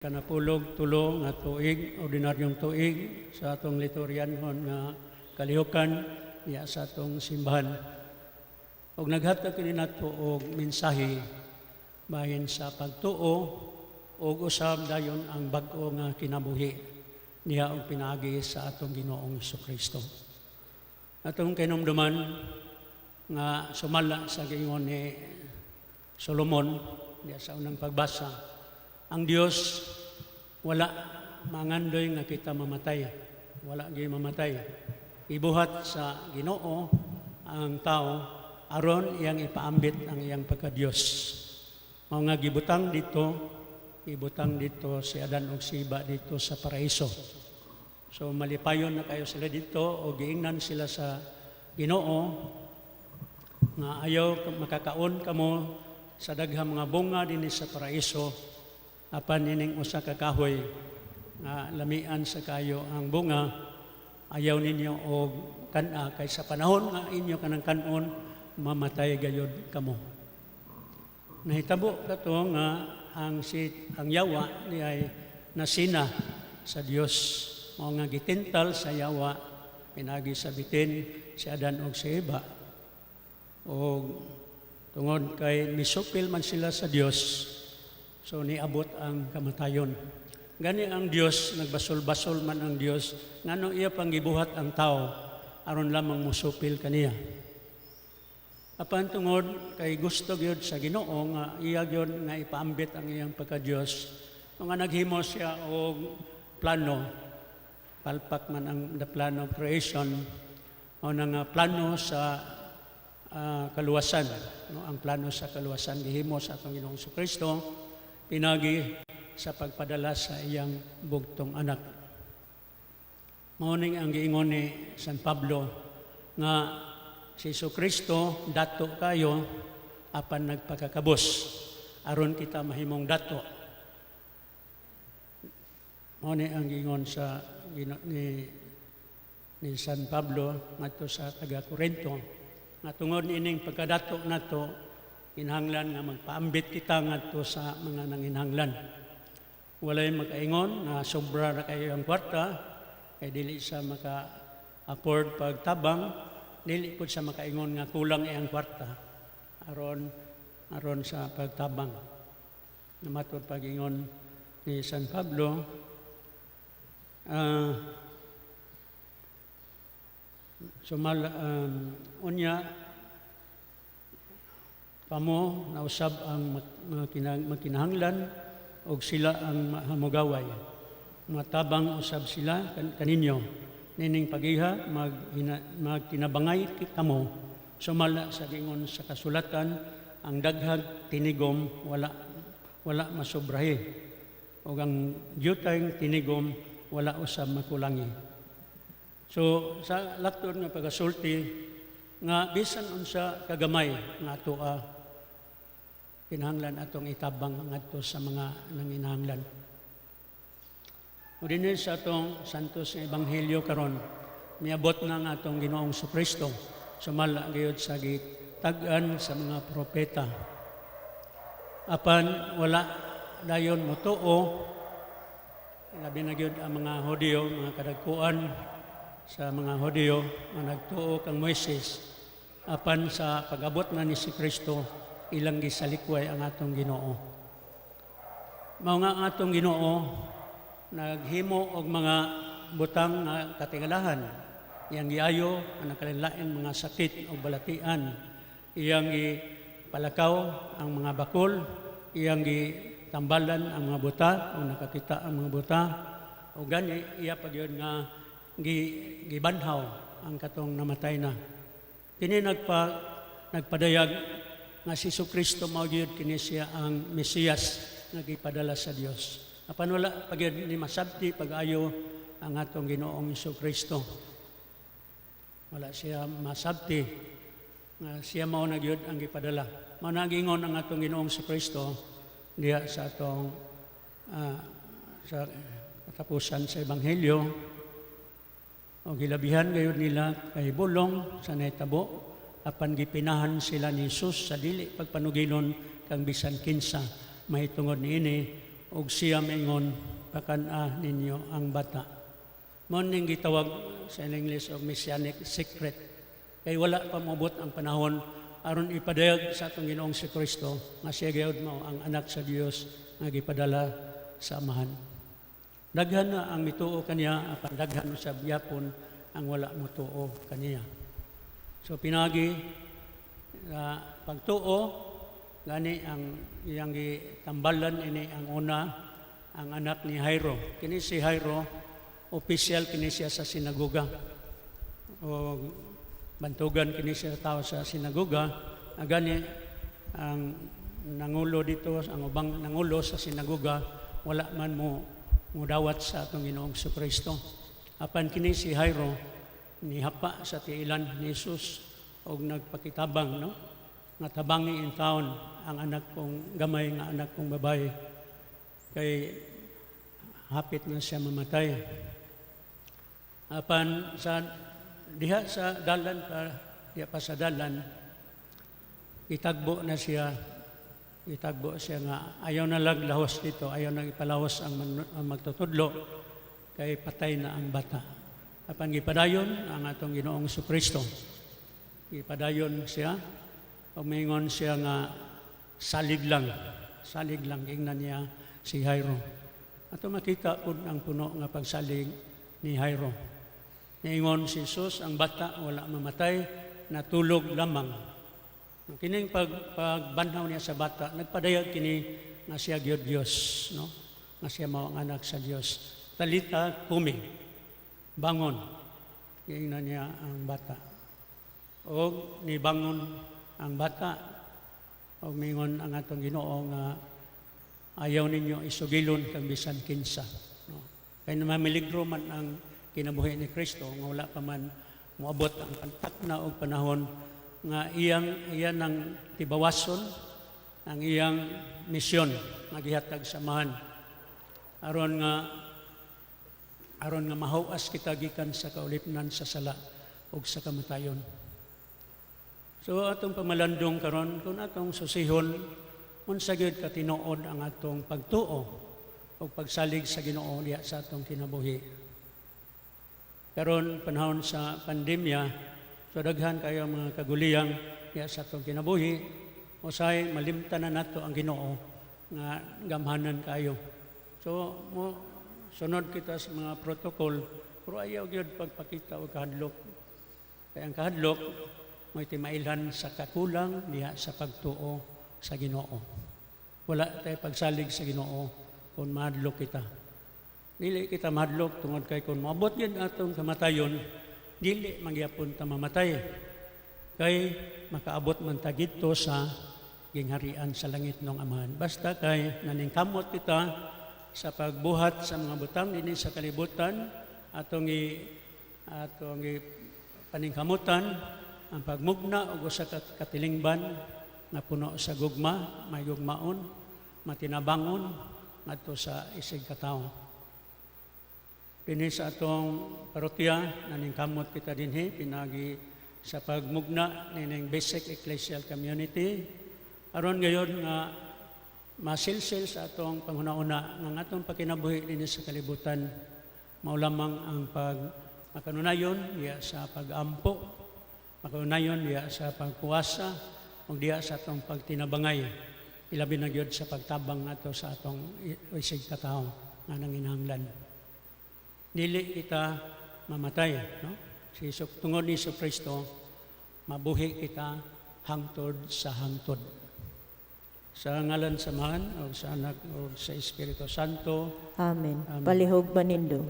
Kanapulog tulo nga tuig, ordinaryong tuig sa atong lituryanhon nga kalihukan niya sa atong simbahan. Og naghatag kini nato og mensahe bahin sa pagtuo og usab dayon ang bag-o nga kinabuhi niya og pinaagi sa atong Ginoong Hesukristo. Atong kinumduman nga sumala sa giingon ni Solomon diya sa unang pagbasa, ang Dios wala mangandoy nga kita mamatay. Wala gyud mamatay. Ibuhat sa Ginoo ang tao aron iyang ipaambit ang iyang pagka-Dios. Mao nga ibutang dito si Adan ug si Eva dito sa paraiso. So malipayon na kayo sila dito o giingnan sila sa Ginoo nga ayaw makakaon kamo sa daghang mga bunga dinhi sa paraiso. Apan nining usa ka kahoy nga lamian sa kayo ang bunga, ayaw ninyo og kana kay sa panahon nga inyo kanang kanon mamatay gayud kamo. Nahitabo kato nga ang yawa ni ay nasina sa Dios. Mao nga gitintal sa yawa pinagi sa bitin si Adan og si Eva. Og tungod kay misupil man sila sa Dios, so niabot ang kamatayon. Gani ang Dios, nagbasol-basol man ang Dios, ngano iya panggibuhat ang tao, aron lamang musupil kaniya. Apan tungod kay gusto gyud sa Ginoo nga iya gyud nga ipaambit ang iyang pagka-Dios, nga naghimo siya og plano, palpak man ang the plan of creation, o nga plano sa kaluwasan. No? Ang plano sa kaluwasan gihimo sa atong Ginoong Hesukristo, pinagi sa pagpadala sa iyang bugtong anak. Mauning ang giingon ni San Pablo nga si Hesukristo dato kayo apan nagpakakabos aron kita mahimong dato. Mauning ang giingon sa ni San Pablo ngadto sa taga-Corinto nga tungod ining pagkadato nato kinahanglan nga magpaambit kita ngadto sa mga nanginhanglan. Walay makaingon na sobra na kayo ang kwarta, kay dili sa maka-afford pagtabang, dili po sa makaingon nga kulang iyang kwarta aron sa pagtabang. Namatod pag-ingon ni San Pablo, unya kamo nausab ang makinahanglan og sila ang hamugaway. Matabang usab sila kaninyo. Nining pagiha magtinabangay kamo sumala sa gingon sa kasulatan, ang daghag tinigom wala masobrahi. Og ang jutay tinigom wala usab makulangi. So sa lakton nga pagasulti nga bisan unsa kagamay nga atoa kinahanglan atong itabang ngadto sa mga nanginahanglan. O dinhi sa atong santos nga ebanghelyo karon, miabot na nga atong Ginoong Hesukristo sumala gayud sa gitag-an sa mga propeta. Apan wala dayon motuo, labi na gyud ang mga Hudiyo, mga kadagkuan sa mga Hudiyo nga nagtuo kang Moises. Apan sa pag-abot na ni si Kristo, ilang gisalikway ang atong Ginoo. Mao nga ang atong Ginoo naghimo og mga butang nga katingalahan, iyang giayo ang nakalinlain mga sakit o balatian, iyang gipalakaw ang mga bakol, iyang gitambalan ang mga buta o nakakita ang mga buta, o gani iya pagyud nga gibanhaw ang katong namatay na. Kini nagpadayag nga si Hesukristo mao gyud kini siya ang Mesiyas nga gipadala sa Dios. Apan wala pagyud ni masabti pag-ayo ang atong Ginoong Hesukristo. Wala siya masabti nga siya mao na gyud ang gipadala. Mao na gingon ang atong Ginoong Hesukristo diha sa atong sa katapusan sa ebanghelyo. O gilabihan gayud nila kay bulong sa nahitabo, apan gipinahan sila ni Jesus sa dili pagpanuginon kang bisan kinsa mahitungod niini ug siya maingon, pakana ninyo ang bata. Mao ning gitawag sa English og messianic secret. Kay wala pa moabot ang panahon aron ipadayag sa atong Ginoong si Kristo nga siya gayud mao ang anak sa Dios nga gipadala sa Amahan. Daghan na ang mituo kaniya, apan daghan sa biyapon ang wala motuo kaniya. So pinagi pagtuo gani ang iyang gitambalan ini ang una ang anak ni Jairo. Kini si Jairo opisyal kini siya sa sinagoga. O bantugan kini siya tao sa sinagoga. Gani ang nangulo dito, ang ubang nangulo sa sinagoga wala man mo mudawat sa atong Ginoong Kristo. Apan kini si Jairo nihapa sa tiilan ni Jesus og nagpakitabang, no? Nga tabangi in taon ang anak kong gamay nga anak kong babae kay hapit na siya mamatay. Apan sa diha sa dalan pa sa dalan itagbo siya nga ayaw na laglahos dito, ayaw na ipalahos ang magtutudlo kay patay na ang bata. Apan gipadayon ang atong Ginoong Kristo. Gipadayon siya, umingon siya nga salig lang ingnan niya si Jairo. Ato makita po ang puno nga pagsalig ni Jairo. Niingon si Jesus, ang bata wala mamatay, natulog lamang. Kining pagbanhaw niya sa bata, nagpadayag kini nga siya gyud Dios, no? Nga siya mao ang anak sa Dios. Talita kumi, bangon. Ingnan niya ang bata. O nibangon ang bata. O mingon ang atong Ginoo nga ayaw ninyo isugilon kang bisan kinsa. No? Kaya namamiligro man ang kinabuhi ni Kristo nga wala pa man moabot ang pantakna o panahon nga iyan ang tibawason ang iyang misyon nga gihatag sa Amahan aron nga mahuas kita gikan sa kaulipnan sa sala ug sa kamatayon. So atong pamalandong karon kung atong susihon unsa gyud ka tinuod ang atong pagtuo o pagsalig sa Ginoo diha sa atong kinabuhi. Karon panahon sa pandemya, so daghan kayo mga kaguliyang diha sa atong kinabuhi, usay malimtan na nato ang Ginoo nga gamhanan kayo. So sunod kita sa mga protocol, pero ayaw gyud pagpakita og kahadlok. Kaya ang kahadlok may timailhan sa kakulang diha sa pagtuo sa Ginoo. Wala tayo pagsalig sa Ginoo kung mahadlok kita. Dili kita mahadlok tungod kay kung maabot gyud atong kamatayon, dili mangyapon ta mamatay. Kay makaabot man ta didto sa gingharian sa langit ng Amahan. Basta kay naningkamot kita sa pagbuhat sa mga butang dinhi sa kalibutan atong paningkamutan ang pagmugna og usa ka katilingban nga puno sa gugma, may gugmaon, matinabangon ngadto sa isig ka tawo. Dinhi sa atong parokya naningkamot kita dinhi pinagi sa pagmugna nining basic ecclesial community aron gayon nga masilsil sa atong panghuna-una ng atong pagkinabuhi dinhi sa kalibutan mao lamang ang makanunayon diya sa pag-ampo, makanunayon diya sa pagkuwasa ug diya sa atong pagtinabangay ilabi na gyud sa pagtabang nato sa atong isig ka tawo nga nanginahanglan. Dili kita mamatay, no? Tungod ni Kristo mabuhi kita hangtod sa hangtod. Sa ngalan sa Amahan o sa Anak o sa Espiritu Santo. Amen. Amen. Palihog manindo.